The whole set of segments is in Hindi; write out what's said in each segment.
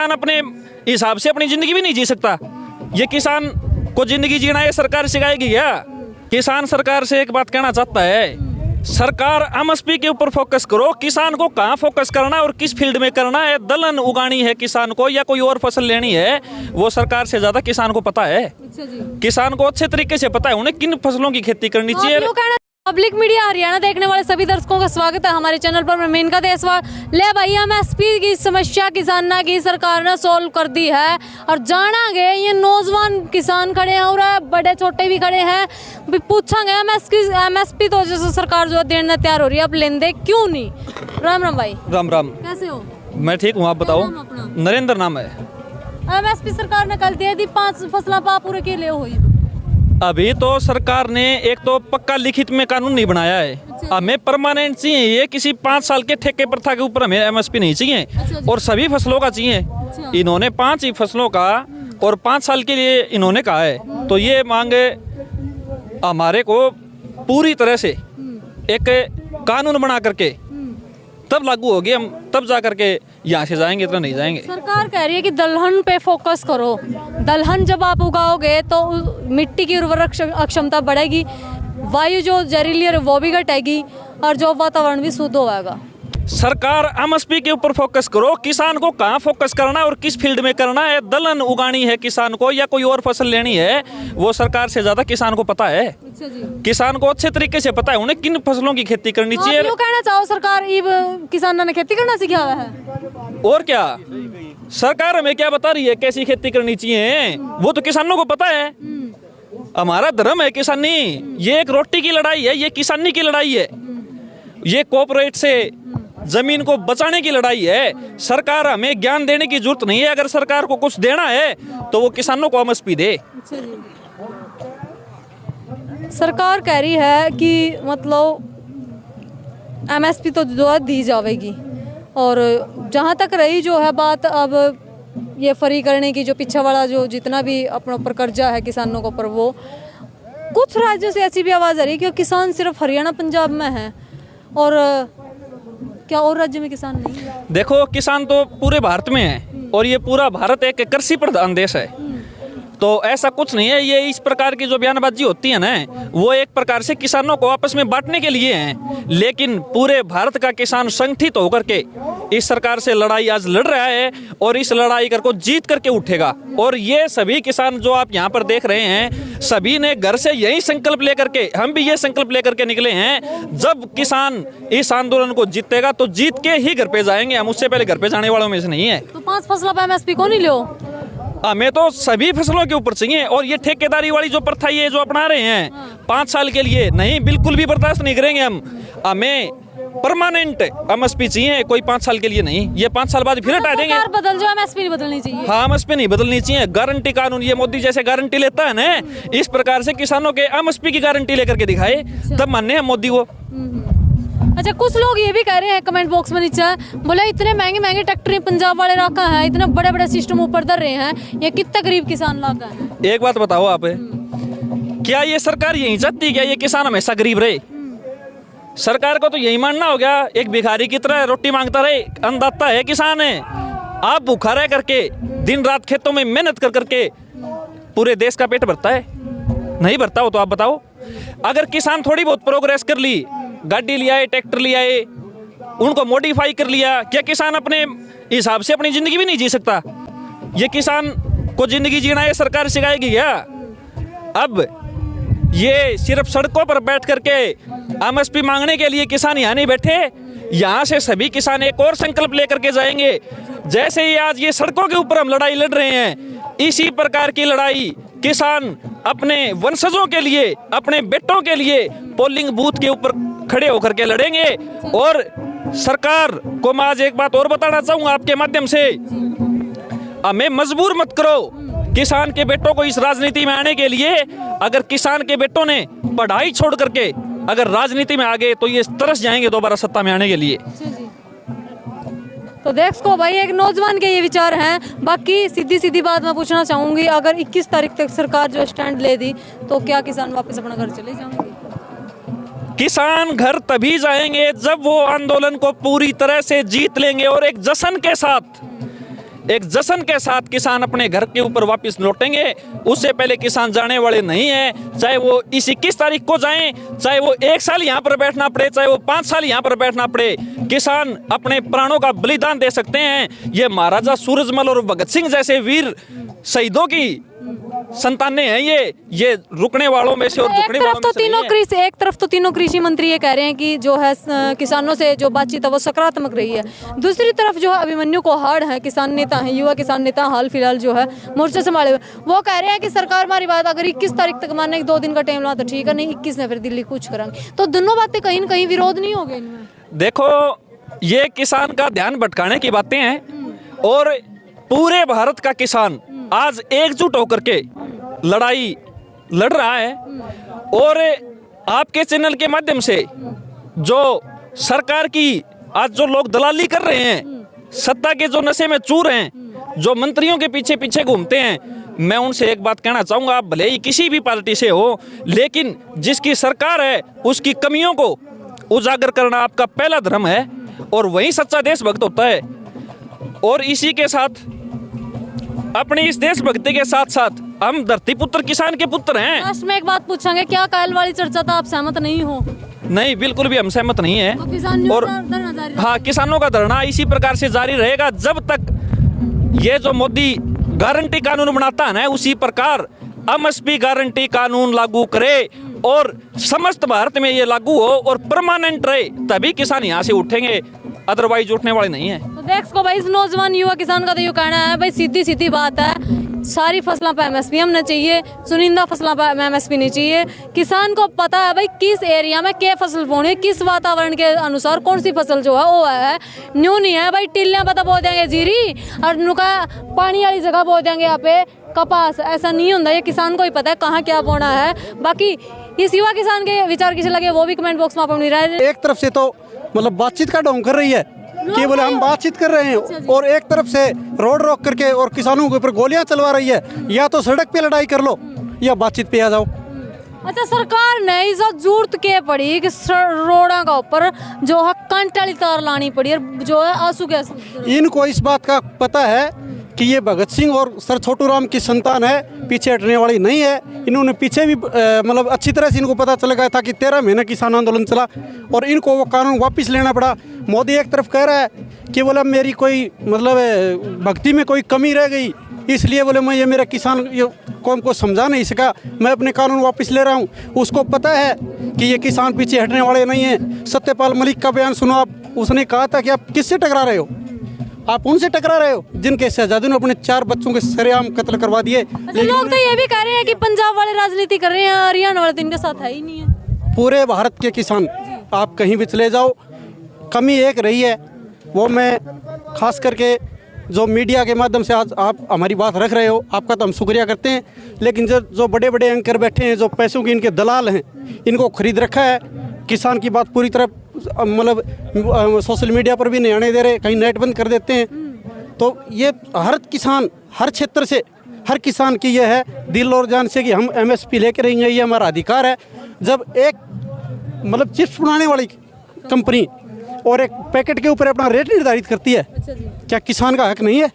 किसान अपने हिसाब से अपनी जिंदगी भी नहीं जी सकता। ये किसान को जिंदगी जीना ये सरकार सिखाएगी क्या? किसान सरकार से एक बात कहना चाहता है, सरकार एमएसपी के ऊपर फोकस करो। किसान को कहाँ फोकस करना है और किस फील्ड में करना है, दलहन उगानी है किसान को या कोई और फसल लेनी है, वो सरकार से ज्यादा किसान को पता है। अच्छा जी। किसान को अच्छे तरीके से पता है उन्हें किन फसलों की खेती करनी चाहिए। पब्लिक मीडिया हरियाणा देखने वाले सभी दर्शकों का स्वागत है हमारे चैनल पर। मैं मेनका देसवाल ले भाई, एमएसपी की समस्या किसाना की सरकार ने सोल्व कर दी है और जाना गए ये नौजवान किसान खड़े हैं और बड़े छोटे भी खड़े हैं। पूछा गया एमएसपी तो जैसे सरकार जो देने तैयार हो रही है, अब लेंदे क्यों नहीं? राम राम भाई। राम राम। कैसे हो? मैं ठीक हूँ, आप बताओ। नरेंद्र नाम है। एमएसपी सरकार ने कल दे दी, 5 फसला पा पूरे के लिए हुई। अभी तो सरकार ने एक तो पक्का लिखित में कानून नहीं बनाया है, हमें परमानेंट चाहिए। ये किसी 5 साल के ठेके प्रथा के ऊपर हमें एमएसपी नहीं चाहिए और सभी फसलों का चाहिए। इन्होंने 5 ही फसलों का और 5 साल के लिए इन्होंने कहा है, तो ये मांग हमारे को पूरी तरह से एक कानून बना करके तब लागू होगी, हम तब जा करके यहाँ से जाएंगे, इतना नहीं जाएंगे। सरकार कह रही है कि दलहन पे फोकस करो। दलहन जब आप उगाओगे तो मिट्टी की उर्वरक क्षमता बढ़ेगी, वायु जो जहरीली है वो भी घटेगी और जो वातावरण भी शुद्ध होगा। सरकार एमएसपी के ऊपर फोकस करो। किसान को कहाँ फोकस करना है और किस फील्ड में करना है, दलहन उगानी है किसान को या कोई और फसल लेनी है, वो सरकार से ज्यादा किसान को पता है। अच्छा जी। किसान को अच्छे तरीके से पता है उन्हें किन फसलों की खेती करनी चाहिए। तो कहना चाहो सरकार किसानों ने खेती करना सिखाया है और क्या? सरकार हमें क्या बता रही है कैसी खेती करनी चाहिए, वो तो किसानों को पता है। हमारा धर्म है किसानी, ये एक रोटी की लड़ाई है, ये किसानी की लड़ाई है, ये कॉर्पोरेट से जमीन को बचाने की लड़ाई है। सरकार हमें ज्ञान देने की जरूरत नहीं है, अगर सरकार को कुछ देना है तो वो किसानों को एमएसपी दे। सरकार कह रही है कि मतलब एमएसपी तो जो है दी जाएगी, और जहाँ तक रही जो है बात अब ये फ्री करने की, जो पीछे वाला जो जितना भी अपने ऊपर कर्जा है किसानों के ऊपर, वो कुछ राज्यों से ऐसी भी आवाज़ आ रही है कि किसान सिर्फ हरियाणा पंजाब में है और क्या और राज्य में किसान नहीं है? देखो, किसान तो पूरे भारत में है और ये पूरा भारत एक कृषि प्रधान देश है, तो ऐसा कुछ नहीं है। ये इस प्रकार की जो बयानबाजी होती है ना, वो एक प्रकार से किसानों को आपस में बांटने के लिए हैं, लेकिन पूरे भारत का किसान संगठित होकर के इस सरकार से लड़ाई आज लड़ रहा है और इस लड़ाई को जीत करके उठेगा। और ये सभी किसान जो आप यहाँ पर देख रहे हैं, सभी ने घर से यही संकल्प लेकर के, हम भी ये संकल्प लेकर के निकले हैं, जब किसान इस आंदोलन को जीतेगा तो जीत के ही घर पे जाएंगे हम, उससे पहले घर पे जाने वालों में से नहीं है। तो 5 फसलों पे एमएसपी को नहीं लो? हमें तो सभी फसलों के ऊपर चाहिए। और ये ठेकेदारी वाली जो प्रथा ये जो अपना रहे हैं 5 साल के लिए, नहीं, बिल्कुल भी बर्दाश्त नहीं करेंगे हम। हमें परमानेंट एमएसपी चाहिए, कोई 5 साल के लिए नहीं। ये 5 साल बाद फिर हटा देंगे। सरकार बदल जाए, एमएसपी नहीं बदलनी चाहिए। हाँ, एमएसपी नहीं बदलनी चाहिए। गारंटी कानून, ये मोदी जैसे गारंटी लेता है ना, इस प्रकार से किसानों के एमएसपी की गारंटी लेकर के दिखाए, तब मानने हैं मोदी को। अच्छा, कुछ लोग ये भी कह रहे हैं कमेंट बॉक्स में नीचे, बोले इतने महंगे महंगे ट्रैक्टर पंजाब वाले रखा है, इतने बड़े बड़े सिस्टम ऊपर धर रहे हैं, ये कितना गरीब किसान लागा है। एक बात बताओ आप, क्या ये सरकार यही चाहती है क्या ये किसान हमेशा गरीब रहे? सरकार को तो यही मानना हो गया, एक भिखारी की तरह रोटी मांगता रहे, अन्नदाता है किसान है। आप भूखा रह करके दिन रात खेतों में मेहनत कर करके पूरे देश का पेट भरता है? नहीं भरता हो तो आप बताओ। अगर किसान थोड़ी बहुत प्रोग्रेस कर ली, गाड़ी ले आए, ट्रैक्टर ले आए, उनको मॉडिफाई कर लिया, क्या किसान अपने हिसाब से अपनी जिंदगी भी नहीं जी सकता? ये किसान को जिंदगी जीना ये सरकार सिखाएगी क्या? अब ये सिर्फ सड़कों पर बैठ करके एमएसपी मांगने के लिए किसान यहाँ नहीं बैठे, यहाँ से सभी किसान एक और संकल्प लेकर के जाएंगे। जैसे ही आज ये सड़कों के ऊपर हम लड़ाई लड़ रहे हैं, इसी प्रकार की लड़ाई किसान अपने वंशजों के लिए, अपने बेटों के लिए पोलिंग बूथ के ऊपर खड़े होकर के लड़ेंगे। और सरकार को मैं आज एक बात और बताना चाहूंगा आपके माध्यम से, हमें मजबूर मत करो किसान के बेटों को इस राजनीति में आने के लिए। अगर किसान के बेटों ने पढ़ाई छोड़ करके अगर राजनीति में आ गए तो ये तरस जाएंगे दोबारा सत्ता में आने के लिए। तो देखो भाई, एक नौजवान के ये विचार हैं। बाकी सीधी सीधी बात मैं पूछना चाहूंगी, अगर 21 तारीख तक सरकार जो स्टैंड ले दी तो क्या किसान वापस अपना घर चले जाएंगे? किसान घर तभी जाएंगे जब वो आंदोलन को पूरी तरह से जीत लेंगे और एक जश्न के साथ, एक जश्न के साथ किसान अपने घर के ऊपर वापस लौटेंगे। उससे पहले किसान जाने वाले नहीं है। चाहे वो इस 21 तारीख को जाएं, चाहे वो 1 साल यहाँ पर बैठना पड़े, चाहे वो 5 साल यहाँ पर बैठना पड़े, किसान अपने प्राणों का बलिदान दे सकते हैं। ये महाराजा सूरजमल और भगत सिंह जैसे वीर शहीदों की संतानें हैं। ये रुकने वालों में से और एक झुकने तरफ वालों तो में से नहीं तीनों है। कृषि एक तरफ तो तीनों कृषि मंत्री ये कह रहे हैं कि जो है किसानों से जो बातचीत है वो सकारात्मक रही है। दूसरी तरफ जो है अभिमन्यु कोहाड़ है, किसान नेता हैं, युवा किसान नेता हाल फिलहाल जो है मोर्चा संभाले हुए, वो कह रहे हैं कि सरकार हमारी बात अगर 21 तारीख तक माने, 2 दिन का टाइम ला तो ठीक है, नहीं 21 में फिर दिल्ली कूच करेंगे। तो दोनों बातें कहीं न कहीं विरोध नहीं हो गए इनमें? देखो, ये किसान का ध्यान भटकाने की बातें हैं और पूरे भारत का किसान आज एकजुट होकर के लड़ाई लड़ रहा है। और आपके चैनल के माध्यम से जो सरकार की आज जो लोग दलाली कर रहे हैं, सत्ता के जो नशे में चूर हैं, जो मंत्रियों के पीछे पीछे घूमते हैं, मैं उनसे एक बात कहना चाहूँगा, आप भले ही किसी भी पार्टी से हो, लेकिन जिसकी सरकार है उसकी कमियों को उजागर करना आपका पहला धर्म है और वही सच्चा देशभक्त होता है। और इसी के साथ अपनी इस देशभक्ति के साथ साथ हम धरती पुत्र किसान के पुत्र हैं। लास्ट में एक बात पूछेंगे, क्या कायल वाली चर्चा था, आप सहमत नहीं हो? नहीं, बिल्कुल भी हम सहमत नहीं है। तो किसान और धरना जारी रखें। हाँ, किसानों का धरना इसी प्रकार से जारी रहेगा जब तक ये जो मोदी गारंटी कानून बनाता है ना, उसी प्रकार एमएसपी गारंटी कानून लागू करे और समस्त भारत में ये लागू हो और परमानेंट रहे, तभी किसान यहाँ से उठेंगे, अदरवाइज उठने वाले नहीं है। तो देख सको भाई, इस नौजवान युवा किसान का तो ये कहना है भाई, सीधी सीधी बात है, सारी फसलों पर एमएसपी हमने चाहिए, चुनिंदा फसलों पर एमएसपी नहीं चाहिए। किसान को पता है भाई किस एरिया में क्या फसल बोनी, किस वातावरण के अनुसार कौन सी फसल जो है वो है। न्यू नहीं है भाई, टिल्लियाँ पता बो देंगे जीरी और नुका पानी वाली जगह बो देंगे यहाँ पे कपास, ऐसा नहीं होता। ये किसान को ही पता है कहाँ क्या बोना है। बाकी इस युवा किसान के विचार कैसे लगे वो भी कमेंट बॉक्स में आप अपनी राय। एक तरफ से तो मतलब बातचीत का ढोंग कर रही है कि बोले हम बातचीत कर रहे हैं, और एक तरफ से रोड रोक करके और किसानों के ऊपर गोलियां चलवा रही है। या तो सड़क पे लड़ाई कर लो या बातचीत पे आ जाओ। अच्छा, सरकार ने इज्जत जरूरत के पड़ी कि रोड़ा का ऊपर जो है कांटे वाली तार लानी पड़ी और जो है आंसू गैस। इनको इस बात का पता है कि ये भगत सिंह और सर छोटू राम की संतान है, पीछे हटने वाली नहीं है। इन्होंने पीछे भी मतलब अच्छी तरह से इनको पता चल गया था कि 13 महीने किसान आंदोलन चला और इनको वो कानून वापस लेना पड़ा। मोदी एक तरफ कह रहा है कि बोला मेरी कोई मतलब भक्ति में कोई कमी रह गई, इसलिए बोले मैं ये मेरा किसान ये कौम को समझा नहीं सका, मैं अपने कानून वापस ले रहा हूँ। उसको पता है कि ये किसान पीछे हटने वाले नहीं हैं। सत्यपाल मलिक का बयान सुनो आप, उसने कहा था कि आप किससे टकरा रहे हो, आप उनसे टकरा रहे हो जिनके शहजादों ने अपने 4 बच्चों के सरेआम कत्ल करवा दिए। अच्छा, लोग तो ये भी कह रहे हैं कि पंजाब वाले राजनीति कर रहे हैं, हरियाणा वाले तो इनके साथ है ही नहीं है। पूरे भारत के किसान आप कहीं भी चले जाओ, कमी एक रही है, वो मैं खास करके जो मीडिया के माध्यम से आज आप हमारी बात रख रहे हो, आपका तो हम शुक्रिया करते हैं। लेकिन जो बड़े बड़े एंकर बैठे हैं, जो पैसों के इनके दलाल हैं, इनको खरीद रखा है। किसान की बात पूरी तरह मतलब सोशल मीडिया पर भी नहीं आने दे रहे, कहीं नेट बंद कर देते हैं। तो ये हर किसान, हर क्षेत्र से हर किसान की ये है दिल और जान से कि हम एमएसपी लेके रहेंगे, ये हमारा अधिकार है। जब एक मतलब चिप्स बनाने वाली कंपनी और एक पैकेट के ऊपर अपना रेट निर्धारित करती है, क्या किसान का हक नहीं है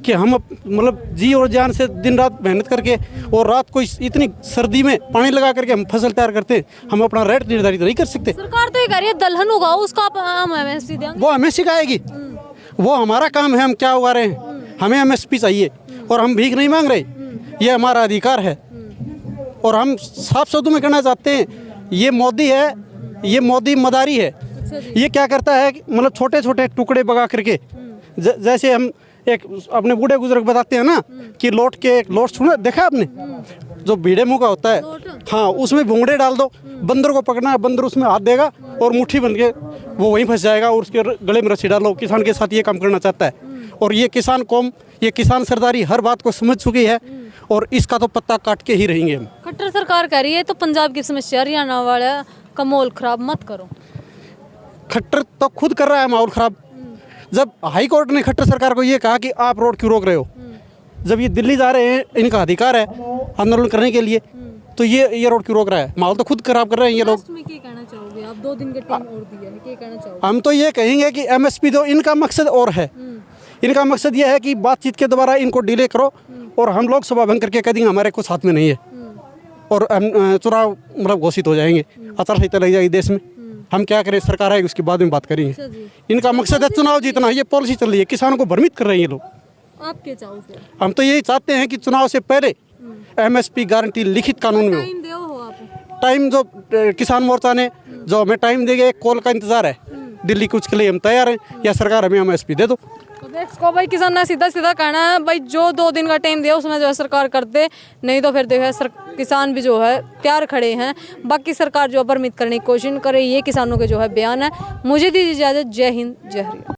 कि हम मतलब जी और जान से दिन रात मेहनत करके और रात को इतनी सर्दी में पानी लगा करके हम फसल तैयार करते हैं, हम अपना रेट निर्धारित नहीं कर सकते? सरकार तो ये कह रही है दलहन उगाओ, उसका हम एमएसपी देंगे। वो हमें सिखाएगी, वो हमारा काम है, हम क्या उगा रहे हैं, हमें एमएसपी चाहिए और हम भीख नहीं मांग रहे, ये हमारा अधिकार है। और हम साफ शब्दों में कहना चाहते हैं, ये मोदी है, ये मोदी मदारी है। ये क्या करता है मतलब छोटे छोटे टुकड़े बगा करके, जैसे हम एक अपने बूढ़े बुजुर्ग बताते हैं ना कि लोट के एक लोट सुना देखा आपने, जो भीड़े मुँह का होता है, हाँ, उसमें भूंगड़े डाल दो, बंदर को पकड़ना है, बंदर उसमें हाथ देगा और मुट्ठी बन के वो वहीं फंस जाएगा और उसके गले में रस्सी डालो। किसान के साथ ये काम करना चाहता है और ये किसान कौम, ये किसान सरदारी हर बात को समझ चुकी है और इसका तो पत्ता काट के ही रहेंगे हम। खट्टर सरकार कह रही है तो पंजाब की समस्या हरियाणा वाले का माहौल खराब मत करो। खट्टर तो खुद कर रहा है माहौल खराब। जब हाई कोर्ट ने खट्टर सरकार को ये कहा कि आप रोड क्यों रोक रहे हो, जब ये दिल्ली जा रहे हैं, इनका अधिकार है आंदोलन करने के लिए, तो ये रोड क्यों रोक रहा है? माहौल तो खुद खराब कर रहे हैं ये लोग। में क्या कहना चाहोगे आप? 2 दिन के टाइम और दिया है, क्या कहना चाहोगे? हम तो ये कहेंगे कि एमएसपी दो, इनका मकसद और है, इनका मकसद ये है कि बातचीत के द्वारा इनको डिले करो और हम लोग सभा भंग करके कह देंगे हमारे कुछ हाथ में नहीं है और हम चुनाव मतलब घोषित हो जाएंगे, आचार संहिता लग जाएगी देश में। हम क्या करें, सरकार आएगी उसके बाद में बात करेंगे। इनका मकसद है चुनाव जीतना, ये पॉलिसी चल रही है, किसानों को भ्रमित कर रहे हैं ये लोग। आपके चाव से हम तो यही चाहते हैं कि चुनाव से पहले MSP गारंटी लिखित कानून में हो। टाइम दो हो आप। टाइम जो किसान मोर्चा ने जो हमें टाइम देंगे, एक कॉल का इंतजार है दिल्ली कुछ के लिए, हम तैयार हैं, या सरकार हमें MSP दे दो। इसको भाई किसान ने सीधा सीधा कहना है भाई जो 2 दिन का टाइम दिया उसमें जो है सरकार कर दे, नहीं तो फिर देखो किसान भी जो है तैयार खड़े हैं। बाकी सरकार जो है भ्रमित करने की कोशिश करे, ये किसानों के जो है बयान है। मुझे दीजिए इजाजत। जय हिंद, जय हरियाणा।